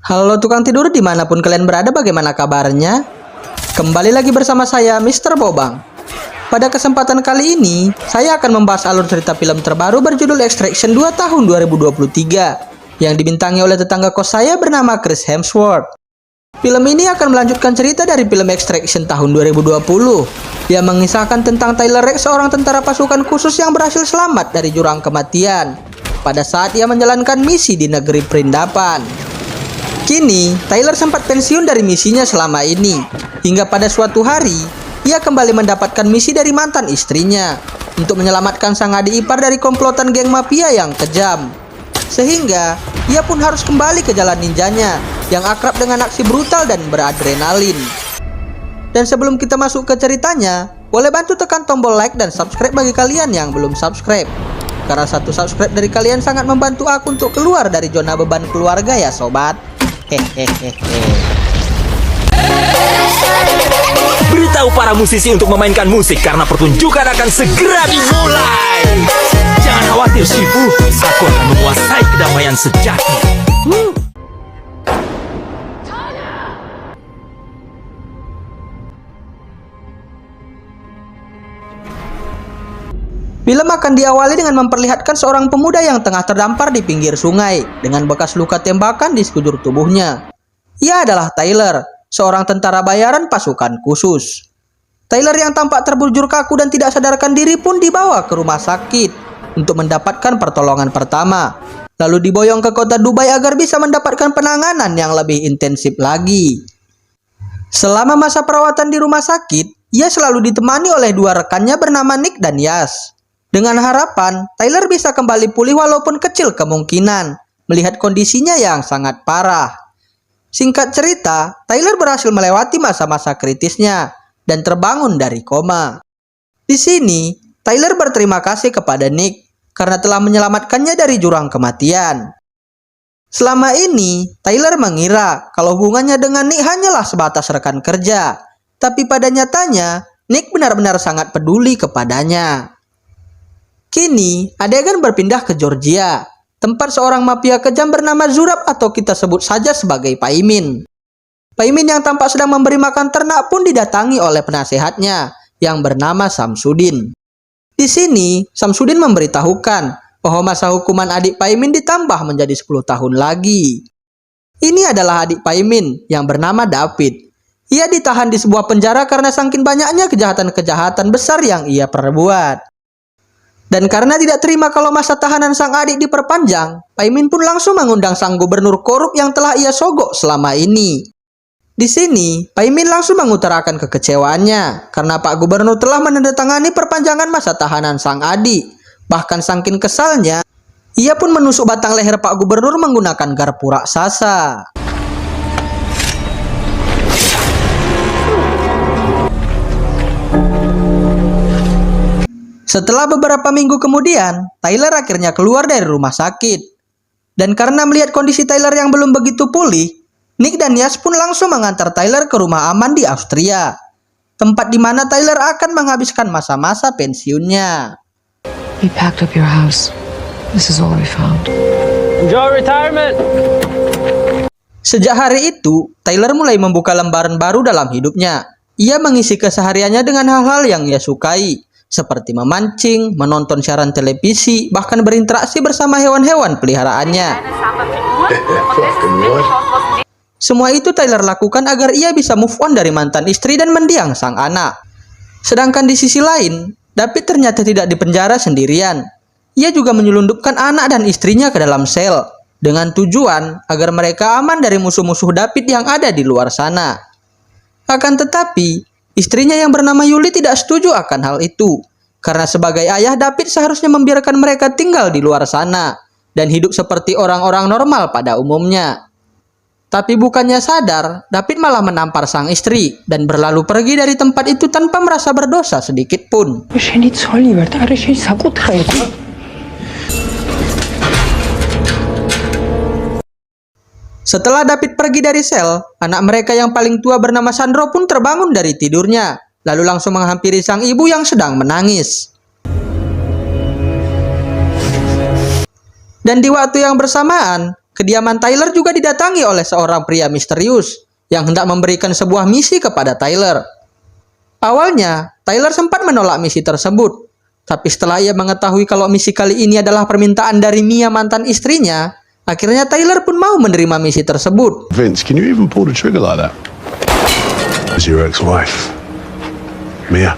Halo tukang tidur dimanapun kalian berada, bagaimana kabarnya? Kembali lagi bersama saya Mr. Bobang. Pada kesempatan kali ini, saya akan membahas alur cerita film terbaru berjudul Extraction 2 tahun 2023 yang dibintangi oleh tetangga kos saya bernama Chris Hemsworth. Film ini akan melanjutkan cerita dari film Extraction tahun 2020 yang mengisahkan tentang Tyler Rake, seorang tentara pasukan khusus yang berhasil selamat dari jurang kematian pada saat ia menjalankan misi di negeri perindapan. Kini, Tyler sempat pensiun dari misinya selama ini, hingga pada suatu hari, ia kembali mendapatkan misi dari mantan istrinya untuk menyelamatkan sang adik ipar dari komplotan geng mafia yang kejam. Sehingga, ia pun harus kembali ke jalan ninjanya yang akrab dengan aksi brutal dan beradrenalin. Dan sebelum kita masuk ke ceritanya, boleh bantu tekan tombol like dan subscribe bagi kalian yang belum subscribe. Karena satu subscribe dari kalian sangat membantu aku untuk keluar dari zona beban keluarga ya sobat. Beritahu para musisi untuk memainkan musik karena pertunjukan akan segera dimulai. Jangan khawatir Shifu, aku akan menguasai kedamaian sejati. Film akan diawali dengan memperlihatkan seorang pemuda yang tengah terdampar di pinggir sungai dengan bekas luka tembakan di sekujur tubuhnya. Ia adalah Tyler, seorang tentara bayaran pasukan khusus. Tyler yang tampak terbujur kaku dan tidak sadarkan diri pun dibawa ke rumah sakit untuk mendapatkan pertolongan pertama, lalu diboyong ke kota Dubai agar bisa mendapatkan penanganan yang lebih intensif lagi. Selama masa perawatan di rumah sakit, ia selalu ditemani oleh dua rekannya bernama Nick dan Yas. Dengan harapan, Tyler bisa kembali pulih walaupun kecil kemungkinan, melihat kondisinya yang sangat parah. Singkat cerita, Tyler berhasil melewati masa-masa kritisnya dan terbangun dari koma. Di sini, Tyler berterima kasih kepada Nick karena telah menyelamatkannya dari jurang kematian. Selama ini, Tyler mengira kalau hubungannya dengan Nick hanyalah sebatas rekan kerja, tapi pada nyatanya, Nick benar-benar sangat peduli kepadanya. Kini, adegan berpindah ke Georgia, tempat seorang mafia kejam bernama Zurab atau kita sebut saja sebagai Paimin. Paimin yang tampak sedang memberi makan ternak pun didatangi oleh penasehatnya yang bernama Samsudin. Di sini, Samsudin memberitahukan bahwa masa hukuman adik Paimin ditambah menjadi 10 tahun lagi. Ini adalah adik Paimin yang bernama David. Ia ditahan di sebuah penjara karena saking banyaknya kejahatan-kejahatan besar yang ia perbuat. Dan karena tidak terima kalau masa tahanan sang adik diperpanjang, Paimin pun langsung mengundang sang gubernur korup yang telah ia sogok selama ini. Di sini, Paimin langsung mengutarakan kekecewaannya karena Pak Gubernur telah menandatangani perpanjangan masa tahanan sang adik. Bahkan saking kesalnya, ia pun menusuk batang leher Pak Gubernur menggunakan garpu raksasa. Setelah beberapa minggu kemudian, Tyler akhirnya keluar dari rumah sakit. Dan karena melihat kondisi Tyler yang belum begitu pulih, Nick dan Yas pun langsung mengantar Tyler ke rumah aman di Austria, tempat di mana Tyler akan menghabiskan masa-masa pensiunnya. We packed up your house. This is all we found. Enjoy retirement. Sejak hari itu, Tyler mulai membuka lembaran baru dalam hidupnya. Ia mengisi kesehariannya dengan hal-hal yang ia sukai, seperti memancing, menonton siaran televisi, bahkan berinteraksi bersama hewan-hewan peliharaannya. Semua itu Tyler lakukan agar ia bisa move on dari mantan istri dan mendiang sang anak. Sedangkan di sisi lain, David ternyata tidak dipenjara sendirian. Ia juga menyelundupkan anak dan istrinya ke dalam sel, dengan tujuan agar mereka aman dari musuh-musuh David yang ada di luar sana. Akan tetapi, istrinya yang bernama Yuli tidak setuju akan hal itu, karena sebagai ayah David seharusnya membiarkan mereka tinggal di luar sana dan hidup seperti orang-orang normal pada umumnya. Tapi bukannya sadar, David malah menampar sang istri dan berlalu pergi dari tempat itu tanpa merasa berdosa sedikit pun. Setelah David pergi dari sel, anak mereka yang paling tua bernama Sandro pun terbangun dari tidurnya, lalu langsung menghampiri sang ibu yang sedang menangis. Dan di waktu yang bersamaan, kediaman Tyler juga didatangi oleh seorang pria misterius yang hendak memberikan sebuah misi kepada Tyler. Awalnya, Tyler sempat menolak misi tersebut. Tapi setelah ia mengetahui kalau misi kali ini adalah permintaan dari Mia, mantan istrinya, akhirnya Tyler pun mau menerima misi tersebut. Vince, can you even pull the trigger like that? It's your ex-wife, Mia.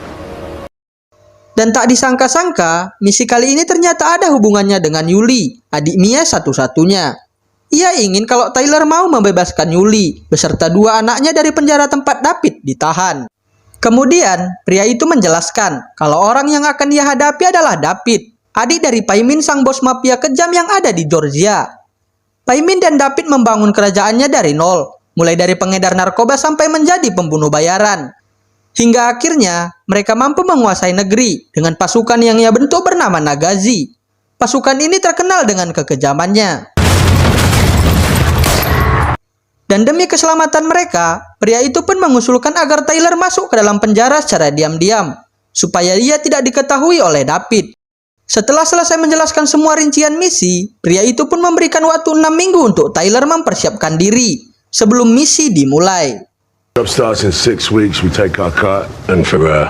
Dan tak disangka-sangka, misi kali ini ternyata ada hubungannya dengan Yuli, adik Mia satu-satunya. Ia ingin kalau Tyler mau membebaskan Yuli beserta dua anaknya dari penjara tempat David ditahan. Kemudian, pria itu menjelaskan kalau orang yang akan ia hadapi adalah David, adik dari Paimin, sang bos mafia kejam yang ada di Georgia. Paimin dan David membangun kerajaannya dari nol, mulai dari pengedar narkoba sampai menjadi pembunuh bayaran. Hingga akhirnya, mereka mampu menguasai negeri dengan pasukan yang ia bentuk bernama Nagazi. Pasukan ini terkenal dengan kekejamannya. Dan demi keselamatan mereka, pria itu pun mengusulkan agar Tyler masuk ke dalam penjara secara diam-diam, supaya ia tidak diketahui oleh David. Setelah selesai menjelaskan semua rincian misi, pria itu pun memberikan waktu 6 minggu untuk Tyler mempersiapkan diri sebelum misi dimulai. Job starts in 6 weeks. We take our cut and figure.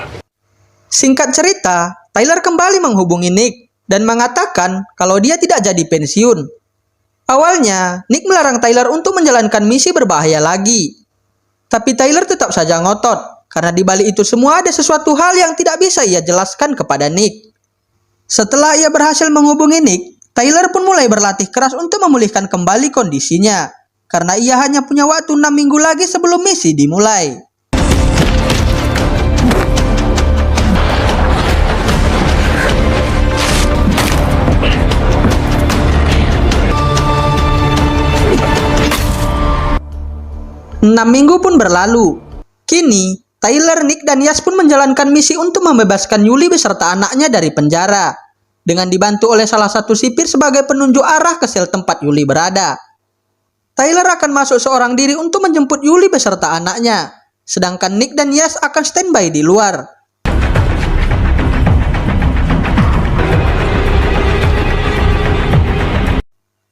Singkat cerita, Tyler kembali menghubungi Nick dan mengatakan kalau dia tidak jadi pensiun. Awalnya, Nick melarang Tyler untuk menjalankan misi berbahaya lagi. Tapi Tyler tetap saja ngotot, karena di balik itu semua ada sesuatu hal yang tidak bisa ia jelaskan kepada Nick. Setelah ia berhasil menghubungi Nick, Tyler pun mulai berlatih keras untuk memulihkan kembali kondisinya, karena ia hanya punya waktu 6 minggu lagi sebelum misi dimulai. Enam minggu pun berlalu. Kini, Tyler, Nick, dan Yas pun menjalankan misi untuk membebaskan Yuli beserta anaknya dari penjara, dengan dibantu oleh salah satu sipir sebagai penunjuk arah ke sel tempat Yuli berada. Tyler akan masuk seorang diri untuk menjemput Yuli beserta anaknya, sedangkan Nick dan Yas akan standby di luar.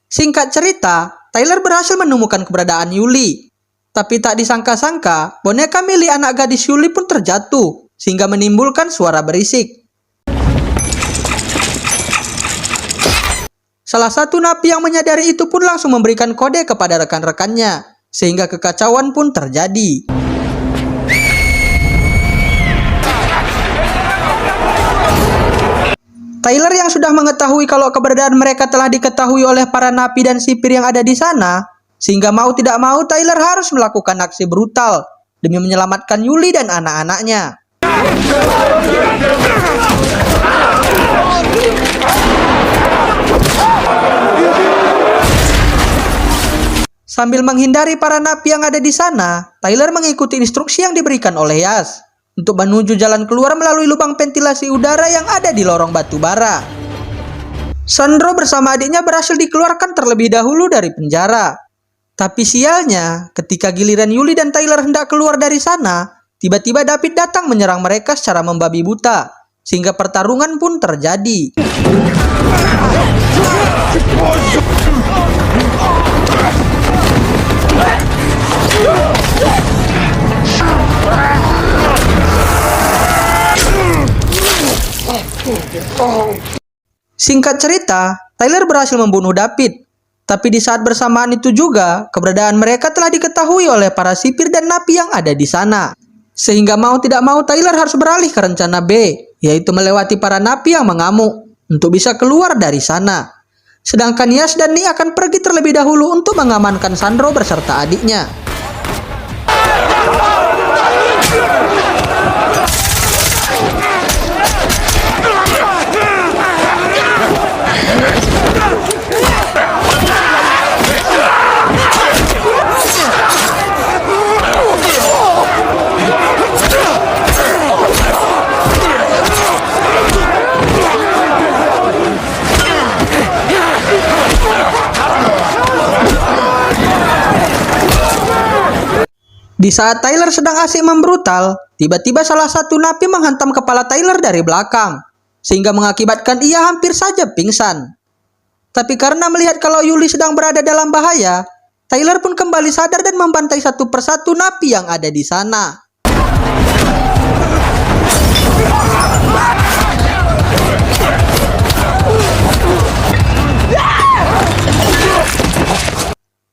Singkat cerita, Tyler berhasil menemukan keberadaan Yuli. Tapi tak disangka-sangka, boneka milik anak gadis Yuli pun terjatuh, sehingga menimbulkan suara berisik. Salah satu napi yang menyadari itu pun langsung memberikan kode kepada rekan-rekannya, sehingga kekacauan pun terjadi. Tyler yang sudah mengetahui kalau keberadaan mereka telah diketahui oleh para napi dan sipir yang ada di sana, sehingga mau tidak mau Tyler harus melakukan aksi brutal demi menyelamatkan Yuli dan anak-anaknya. Sambil menghindari para napi yang ada di sana, Tyler mengikuti instruksi yang diberikan oleh Yas untuk menuju jalan keluar melalui lubang ventilasi udara yang ada di lorong batu bara. Sandro bersama adiknya berhasil dikeluarkan terlebih dahulu dari penjara. Tapi sialnya, ketika giliran Yuli dan Tyler hendak keluar dari sana, tiba-tiba David datang menyerang mereka secara membabi buta, sehingga pertarungan pun terjadi. Singkat cerita, Tyler berhasil membunuh David. Tapi di saat bersamaan itu juga, keberadaan mereka telah diketahui oleh para sipir dan napi yang ada di sana. Sehingga mau tidak mau Tyler harus beralih ke rencana B, yaitu melewati para napi yang mengamuk, untuk bisa keluar dari sana. Sedangkan Yas dan Nick akan pergi terlebih dahulu untuk mengamankan Sandro beserta adiknya. Di saat Tyler sedang asik membrutal, tiba-tiba salah satu napi menghantam kepala Tyler dari belakang, sehingga mengakibatkan ia hampir saja pingsan. Tapi karena melihat kalau Yuli sedang berada dalam bahaya, Tyler pun kembali sadar dan membantai satu persatu napi yang ada di sana.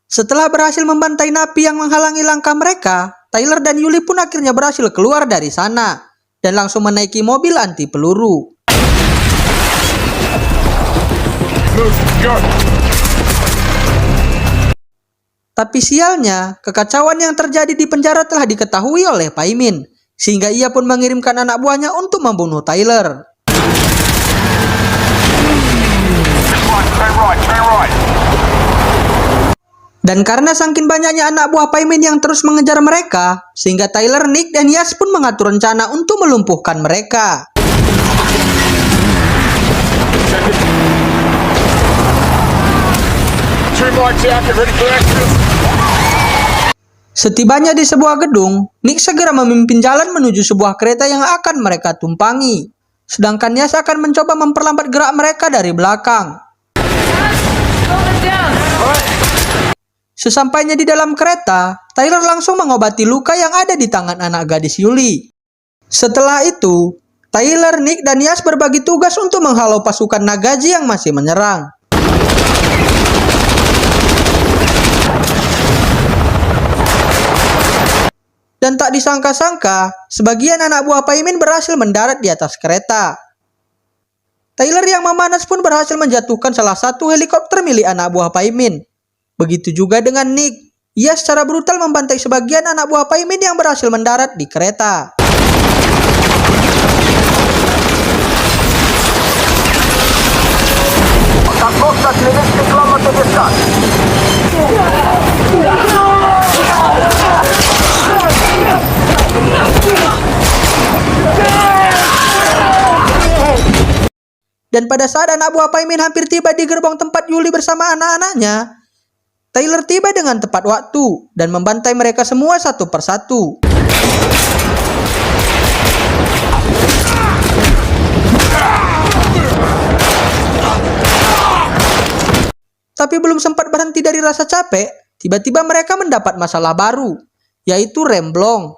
Setelah berhasil membantai napi yang menghalangi langkah mereka, Tyler dan Yuli pun akhirnya berhasil keluar dari sana dan langsung menaiki mobil anti peluru. Tapi sialnya, kekacauan yang terjadi di penjara telah diketahui oleh Paimin, sehingga ia pun mengirimkan anak buahnya untuk membunuh Tyler. Dan karena saking banyaknya anak buah Paimin yang terus mengejar mereka, sehingga Tyler, Nick, dan Yas pun mengatur rencana untuk melumpuhkan mereka. Setibanya di sebuah gedung, Nick segera memimpin jalan menuju sebuah kereta yang akan mereka tumpangi. Sedangkan Yas akan mencoba memperlambat gerak mereka dari belakang. Sesampainya di dalam kereta, Tyler langsung mengobati luka yang ada di tangan anak gadis Yuli. Setelah itu, Tyler, Nick, dan Yas berbagi tugas untuk menghalau pasukan Nagaji yang masih menyerang. Dan tak disangka-sangka, sebagian anak buah Paimin berhasil mendarat di atas kereta. Tyler yang memanas pun berhasil menjatuhkan salah satu helikopter milik anak buah Paimin. Begitu juga dengan Nick. Ia secara brutal membantai sebagian anak buah Paimin yang berhasil mendarat di kereta. Dan pada saat anak buah Paimin hampir tiba di gerbong tempat Yuli bersama anak-anaknya, Tyler tiba dengan tepat waktu dan membantai mereka semua satu persatu. Tapi belum sempat berhenti dari rasa capek, tiba-tiba mereka mendapat masalah baru, yaitu remblong.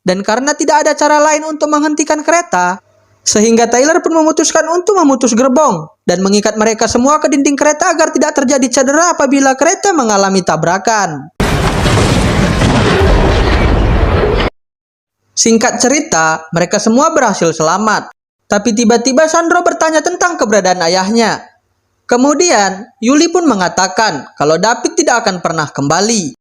Dan karena tidak ada cara lain untuk menghentikan kereta, sehingga Tyler pun memutuskan untuk memutus gerbong dan mengikat mereka semua ke dinding kereta agar tidak terjadi cedera apabila kereta mengalami tabrakan. Singkat cerita, mereka semua berhasil selamat. Tapi tiba-tiba Sandro bertanya tentang keberadaan ayahnya. Kemudian, Yuli pun mengatakan kalau David tidak akan pernah kembali.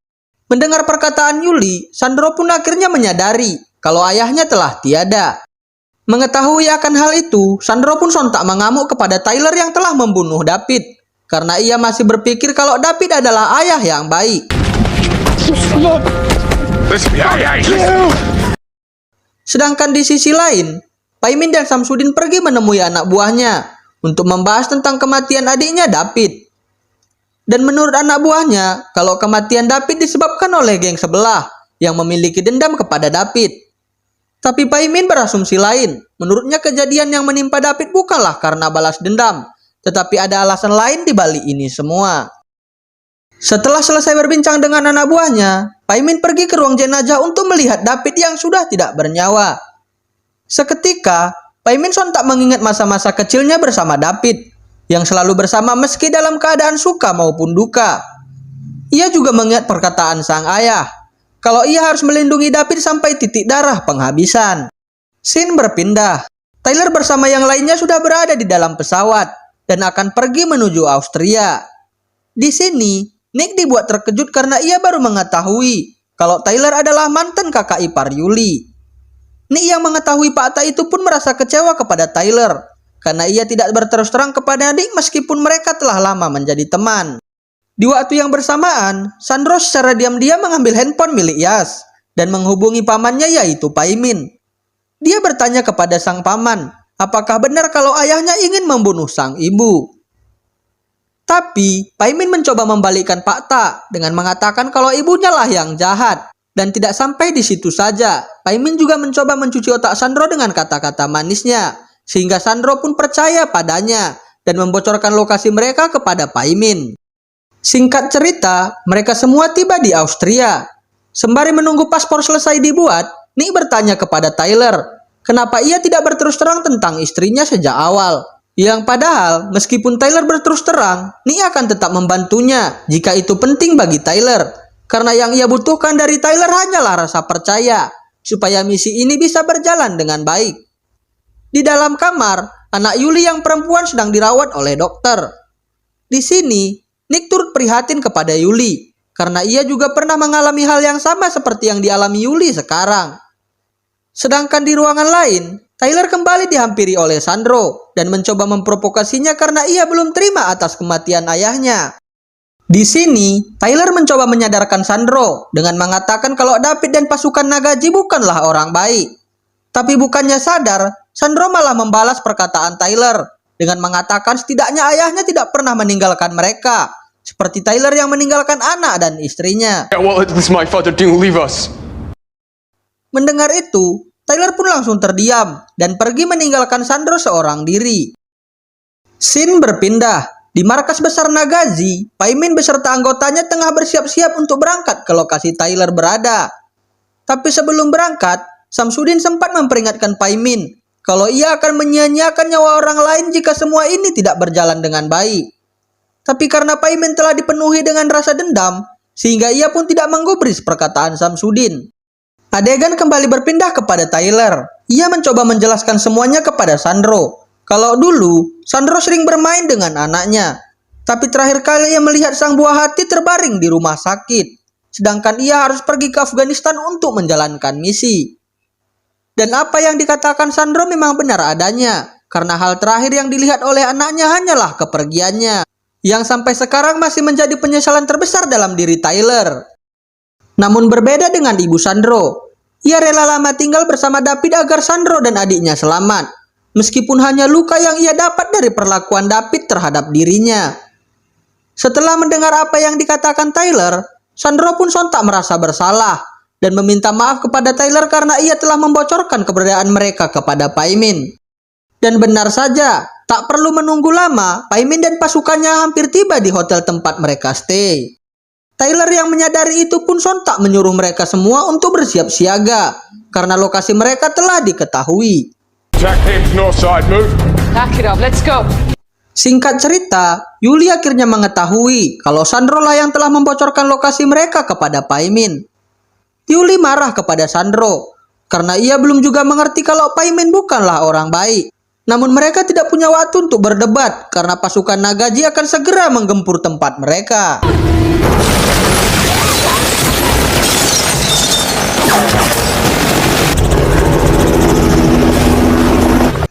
Mendengar perkataan Yuli, Sandro pun akhirnya menyadari kalau ayahnya telah tiada. Mengetahui akan hal itu, Sandro pun sontak mengamuk kepada Tyler yang telah membunuh David, karena ia masih berpikir kalau David adalah ayah yang baik. Sedangkan di sisi lain, Paimin dan Samsudin pergi menemui anak buahnya untuk membahas tentang kematian adiknya David. Dan menurut anak buahnya, kalau kematian David disebabkan oleh geng sebelah yang memiliki dendam kepada David. Tapi Paimin berasumsi lain. Menurutnya kejadian yang menimpa David bukanlah karena balas dendam, tetapi ada alasan lain di balik ini semua. Setelah selesai berbincang dengan anak buahnya, Paimin pergi ke ruang jenazah untuk melihat David yang sudah tidak bernyawa. Seketika, Paimin sontak mengingat masa-masa kecilnya bersama David, yang selalu bersama meski dalam keadaan suka maupun duka. Ia juga mengingat perkataan sang ayah, kalau ia harus melindungi David sampai titik darah penghabisan. Scene berpindah. Tyler bersama yang lainnya sudah berada di dalam pesawat dan akan pergi menuju Austria. Di sini, Nick dibuat terkejut karena ia baru mengetahui kalau Tyler adalah mantan kakak ipar Yuli. Nick yang mengetahui fakta itu pun merasa kecewa kepada Tyler karena ia tidak berterus terang kepada Nick meskipun mereka telah lama menjadi teman. Di waktu yang bersamaan, Sandro secara diam-diam mengambil handphone milik Yas dan menghubungi pamannya yaitu Paimin. Dia bertanya kepada sang paman, apakah benar kalau ayahnya ingin membunuh sang ibu. Tapi, Paimin mencoba membalikkan fakta dengan mengatakan kalau ibunya lah yang jahat. Dan tidak sampai di situ saja, Paimin juga mencoba mencuci otak Sandro dengan kata-kata manisnya, sehingga Sandro pun percaya padanya dan membocorkan lokasi mereka kepada Paimin. Singkat cerita, mereka semua tiba di Austria. Sembari menunggu paspor selesai dibuat, Nick bertanya kepada Tyler, kenapa ia tidak berterus terang tentang istrinya sejak awal. Yang padahal, meskipun Tyler berterus terang, Nick akan tetap membantunya jika itu penting bagi Tyler. Karena yang ia butuhkan dari Tyler hanyalah rasa percaya, supaya misi ini bisa berjalan dengan baik. Di dalam kamar, anak Yuli yang perempuan sedang dirawat oleh dokter. Di sini, Nick turut prihatin kepada Yuli, karena ia juga pernah mengalami hal yang sama seperti yang dialami Yuli sekarang. Sedangkan di ruangan lain, Tyler kembali dihampiri oleh Sandro dan mencoba memprovokasinya karena ia belum terima atas kematian ayahnya. Di sini, Tyler mencoba menyadarkan Sandro dengan mengatakan kalau David dan pasukan Nagaji bukanlah orang baik. Tapi bukannya sadar, Sandro malah membalas perkataan Tyler dengan mengatakan setidaknya ayahnya tidak pernah meninggalkan mereka, seperti Tyler yang meninggalkan anak dan istrinya. Well, at least my father didn't leave us. Mendengar itu, Tyler pun langsung terdiam dan pergi meninggalkan Sandro seorang diri. Scene berpindah. Di markas besar Nagaji, Paimin beserta anggotanya tengah bersiap-siap untuk berangkat ke lokasi Tyler berada. Tapi sebelum berangkat, Samsudin sempat memperingatkan Paimin kalau ia akan menyia-nyiakan nyawa orang lain jika semua ini tidak berjalan dengan baik. Tapi karena Paimin telah dipenuhi dengan rasa dendam, sehingga ia pun tidak menggubris perkataan Samsudin. Adegan kembali berpindah kepada Tyler. Ia mencoba menjelaskan semuanya kepada Sandro. Kalau dulu, Sandro sering bermain dengan anaknya. Tapi terakhir kali ia melihat sang buah hati terbaring di rumah sakit. Sedangkan ia harus pergi ke Afghanistan untuk menjalankan misi. Dan apa yang dikatakan Sandro memang benar adanya, karena hal terakhir yang dilihat oleh anaknya hanyalah kepergiannya, yang sampai sekarang masih menjadi penyesalan terbesar dalam diri Tyler. Namun berbeda dengan ibu Sandro, ia rela lama tinggal bersama David agar Sandro dan adiknya selamat, meskipun hanya luka yang ia dapat dari perlakuan David terhadap dirinya. Setelah mendengar apa yang dikatakan Tyler, Sandro pun sontak merasa bersalah dan meminta maaf kepada Tyler karena ia telah membocorkan keberadaan mereka kepada Paimin. Dan benar saja, tak perlu menunggu lama, Paimin dan pasukannya hampir tiba di hotel tempat mereka stay. Tyler yang menyadari itu pun sontak menyuruh mereka semua untuk bersiap siaga, karena lokasi mereka telah diketahui. Jack Hibs, north side, move. Back it up, let's go. Singkat cerita, Yuli akhirnya mengetahui kalau Sandro lah yang telah membocorkan lokasi mereka kepada Paimin. Yuli marah kepada Sandro karena ia belum juga mengerti kalau Paimin bukanlah orang baik. Namun mereka tidak punya waktu untuk berdebat karena pasukan Nagaji akan segera menggempur tempat mereka.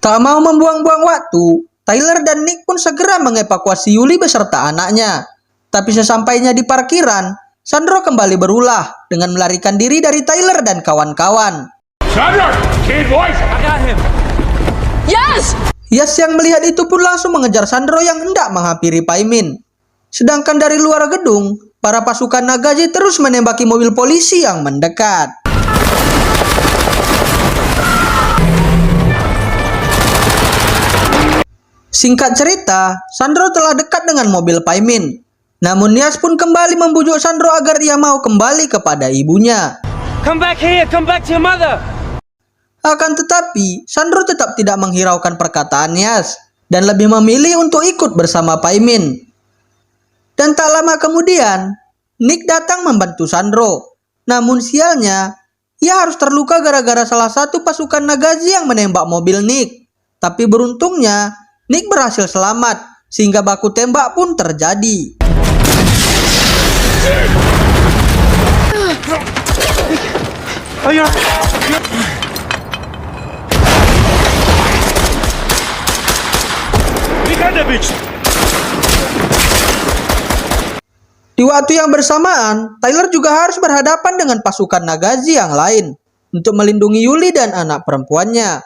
Tak mau membuang-buang waktu, Tyler dan Nick pun segera mengevakuasi Yuli beserta anaknya. Tapi sesampainya di parkiran, Sandro kembali berulah dengan melarikan diri dari Tyler dan kawan-kawan. Sandro, kid voice. I got him. Yes! Yas yang melihat itu pun langsung mengejar Sandro yang hendak menghampiri Paimin. Sedangkan dari luar gedung, para pasukan Nagaji terus menembaki mobil polisi yang mendekat. Singkat cerita, Sandro telah dekat dengan mobil Paimin. Namun Yas pun kembali membujuk Sandro agar ia mau kembali kepada ibunya. Come back here, come back to your mother. Akan tetapi, Sandro tetap tidak menghiraukan perkataan Yas dan lebih memilih untuk ikut bersama Paimin. Dan tak lama kemudian, Nick datang membantu Sandro. Namun sialnya, ia harus terluka gara-gara salah satu pasukan Nagaji yang menembak mobil Nick. Tapi beruntungnya, Nick berhasil selamat, sehingga baku tembak pun terjadi. Di waktu yang bersamaan, Tyler juga harus berhadapan dengan pasukan Nagaji yang lain untuk melindungi Yuli dan anak perempuannya.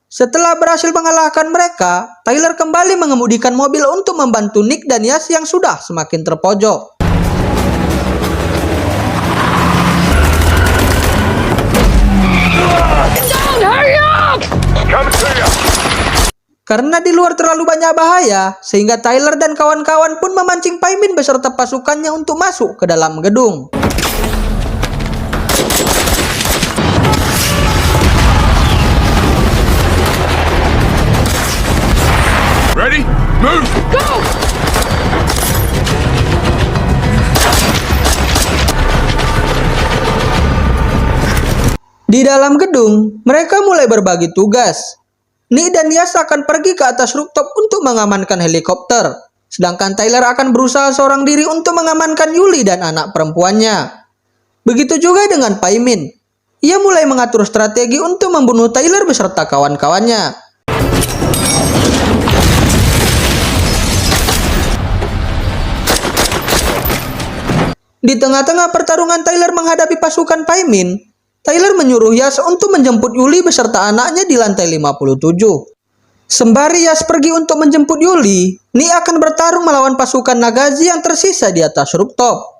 Setelah berhasil mengalahkan mereka, Tyler kembali mengemudikan mobil untuk membantu Nick dan Yas yang sudah semakin terpojok. Karena di luar terlalu banyak bahaya, sehingga Tyler dan kawan-kawan pun memancing Pai Min beserta pasukannya untuk masuk ke dalam gedung. Ready? Move! Go! Di dalam gedung, mereka mulai berbagi tugas. Nick dan Yas akan pergi ke atas rooftop untuk mengamankan helikopter, sedangkan Tyler akan berusaha seorang diri untuk mengamankan Yuli dan anak perempuannya. Begitu juga dengan Pai Min. Ia mulai mengatur strategi untuk membunuh Tyler beserta kawan-kawannya. Di tengah-tengah pertarungan Tyler menghadapi pasukan Pai Min, Tyler menyuruh Yas untuk menjemput Yuli beserta anaknya di lantai 57. Sembari Yas pergi untuk menjemput Yuli, Nick akan bertarung melawan pasukan Nagazi yang tersisa di atas rooftop.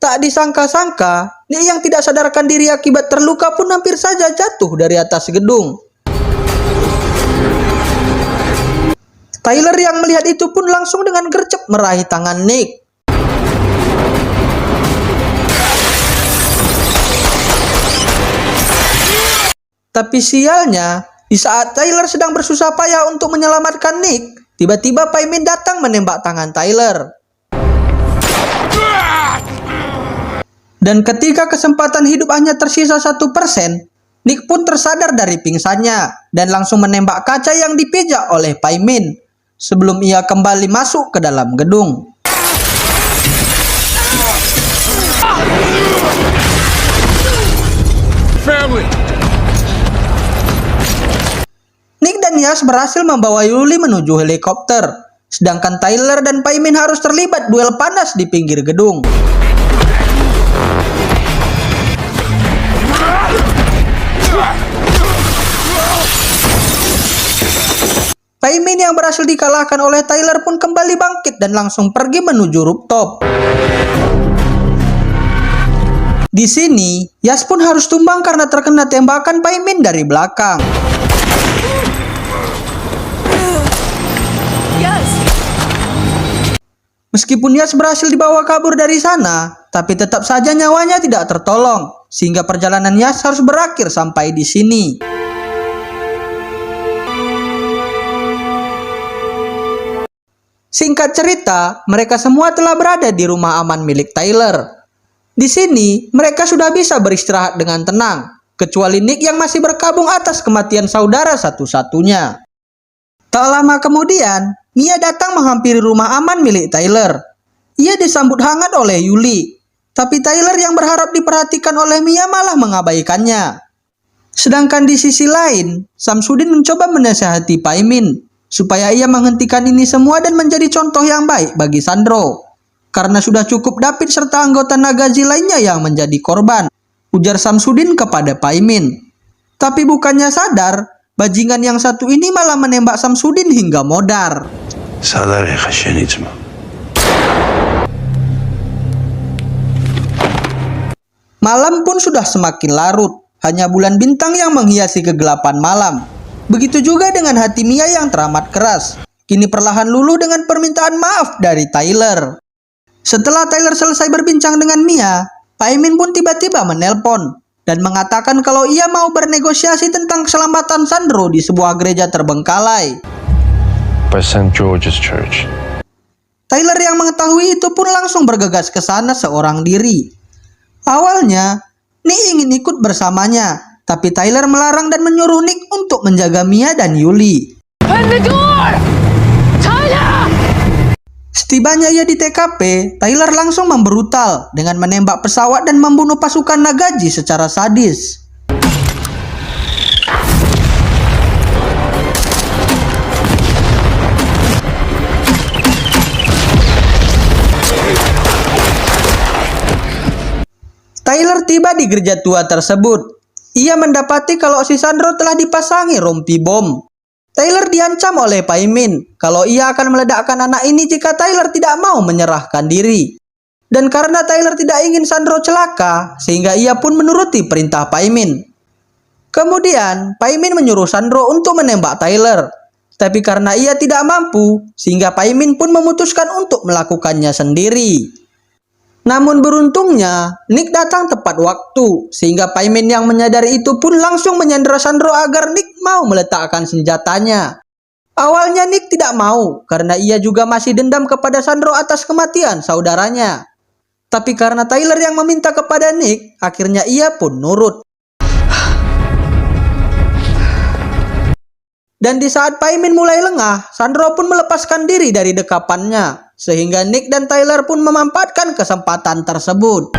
Tak disangka-sangka, Nick yang tidak sadarkan diri akibat terluka pun hampir saja jatuh dari atas gedung. Tyler yang melihat itu pun langsung dengan gercep meraih tangan Nick. Tapi sialnya, di saat Tyler sedang bersusah payah untuk menyelamatkan Nick, tiba-tiba Pai Min datang menembak tangan Tyler. Dan ketika kesempatan hidup hanya tersisa 1%, Nick pun tersadar dari pingsannya dan langsung menembak kaca yang dipijak oleh Pai Min sebelum ia kembali masuk ke dalam gedung. Family! Nick dan Yas berhasil membawa Yuli menuju helikopter, sedangkan Tyler dan Pai Min harus terlibat duel panas di pinggir gedung. Pai Min yang berhasil dikalahkan oleh Tyler pun kembali bangkit dan langsung pergi menuju rooftop. Di sini, Yas pun harus tumbang karena terkena tembakan Pai Min dari belakang. Meskipun Yas berhasil dibawa kabur dari sana, tapi tetap saja nyawanya tidak tertolong, sehingga perjalanan Yas harus berakhir sampai di sini. Singkat cerita, mereka semua telah berada di rumah aman milik Tyler. Di sini, mereka sudah bisa beristirahat dengan tenang, kecuali Nick yang masih berkabung atas kematian saudara satu-satunya. Tak lama kemudian, Mia datang menghampiri rumah aman milik Tyler. Ia disambut hangat oleh Yuli, tapi Tyler yang berharap diperhatikan oleh Mia malah mengabaikannya. Sedangkan di sisi lain, Samsudin mencoba menasihati Pai Min supaya ia menghentikan ini semua dan menjadi contoh yang baik bagi Sandro. Karena sudah cukup David serta anggota Nagazi lainnya yang menjadi korban, ujar Samsudin kepada Pai Min. Tapi bukannya sadar, bajingan yang satu ini malah menembak Samsudin hingga modar. Malam pun sudah semakin larut, hanya bulan bintang yang menghiasi kegelapan malam. Begitu juga dengan hati Mia yang teramat keras. Kini perlahan luluh dengan permintaan maaf dari Tyler. Setelah Tyler selesai berbincang dengan Mia, Pai Min pun tiba-tiba menelpon dan mengatakan kalau ia mau bernegosiasi tentang keselamatan Sandro di sebuah gereja terbengkalai. By St. George's Church. Tyler yang mengetahui itu pun langsung bergegas ke sana seorang diri. Awalnya, Nick ingin ikut bersamanya, tapi Tyler melarang dan menyuruh Nick untuk menjaga Mia dan Yuli. Open the door! Tyler! Setibanya ia di TKP, Tyler langsung membrutal dengan menembak pesawat dan membunuh pasukan Nagazi secara sadis. Tyler tiba di gereja tua tersebut. ia mendapati kalau si Sandro telah dipasangi rompi bom. Tyler diancam oleh Pai Min kalau ia akan meledakkan anak ini jika Tyler tidak mau menyerahkan diri. Dan karena Tyler tidak ingin Sandro celaka, sehingga ia pun menuruti perintah Pai Min. Kemudian, Pai Min menyuruh Sandro untuk menembak Tyler. Tapi karena ia tidak mampu, sehingga Pai Min pun memutuskan untuk melakukannya sendiri. Namun beruntungnya, Nick datang tepat waktu, sehingga Pai Min yang menyadari itu pun langsung menyandera Sandro agar Nick mau meletakkan senjatanya. Awalnya Nick tidak mau, karena ia juga masih dendam kepada Sandro atas kematian saudaranya. Tapi karena Tyler yang meminta kepada Nick, akhirnya ia pun nurut. Dan di saat Pai Min mulai lengah, Sandro pun melepaskan diri dari dekapannya, sehingga Nick dan Tyler pun memanfaatkan kesempatan tersebut.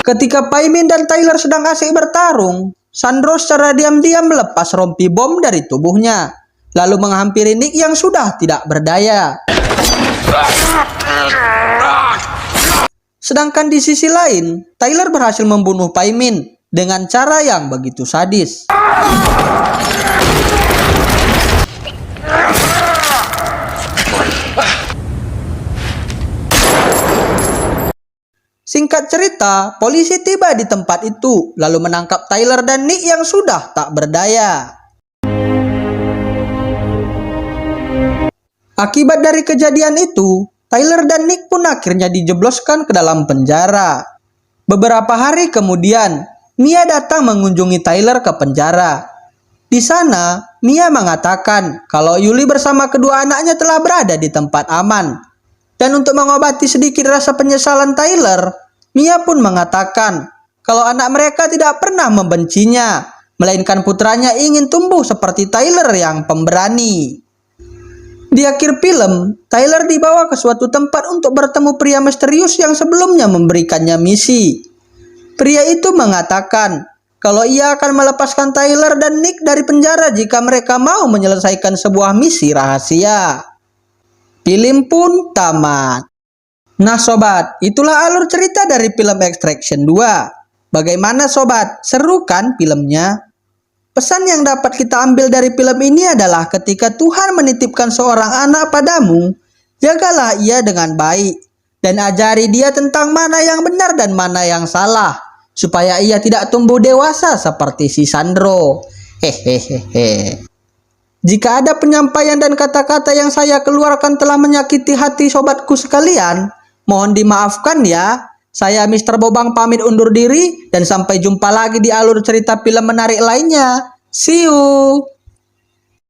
Ketika Pai Min dan Tyler sedang asik bertarung, Sandro secara diam-diam melepas rompi bom dari tubuhnya, lalu menghampiri Nick yang sudah tidak berdaya. Sedangkan di sisi lain, Tyler berhasil membunuh Pai Min dengan cara yang begitu sadis. Singkat cerita, polisi tiba di tempat itu, lalu menangkap Tyler dan Nick yang sudah tak berdaya. Akibat dari kejadian itu, Tyler dan Nick pun akhirnya dijebloskan ke dalam penjara. Beberapa hari kemudian, Mia datang mengunjungi Tyler ke penjara. Di sana, Mia mengatakan kalau Yuli bersama kedua anaknya telah berada di tempat aman. Dan untuk mengobati sedikit rasa penyesalan Tyler, Mia pun mengatakan kalau anak mereka tidak pernah membencinya, melainkan putranya ingin tumbuh seperti Tyler yang pemberani. Di akhir film, Tyler dibawa ke suatu tempat untuk bertemu pria misterius yang sebelumnya memberikannya misi. Pria itu mengatakan kalau ia akan melepaskan Tyler dan Nick dari penjara jika mereka mau menyelesaikan sebuah misi rahasia. Film pun tamat. Nah sobat, itulah alur cerita dari film Extraction 2. Bagaimana sobat? Seru kan filmnya? Pesan yang dapat kita ambil dari film ini adalah ketika Tuhan menitipkan seorang anak padamu, jagalah ia dengan baik dan ajari dia tentang mana yang benar dan mana yang salah, supaya ia tidak tumbuh dewasa seperti si Sandro. Hehehe. Jika ada penyampaian dan kata-kata yang saya keluarkan telah menyakiti hati sobatku sekalian, mohon dimaafkan ya. Saya Mr. Bobang pamit undur diri dan sampai jumpa lagi di alur cerita film menarik lainnya. See you!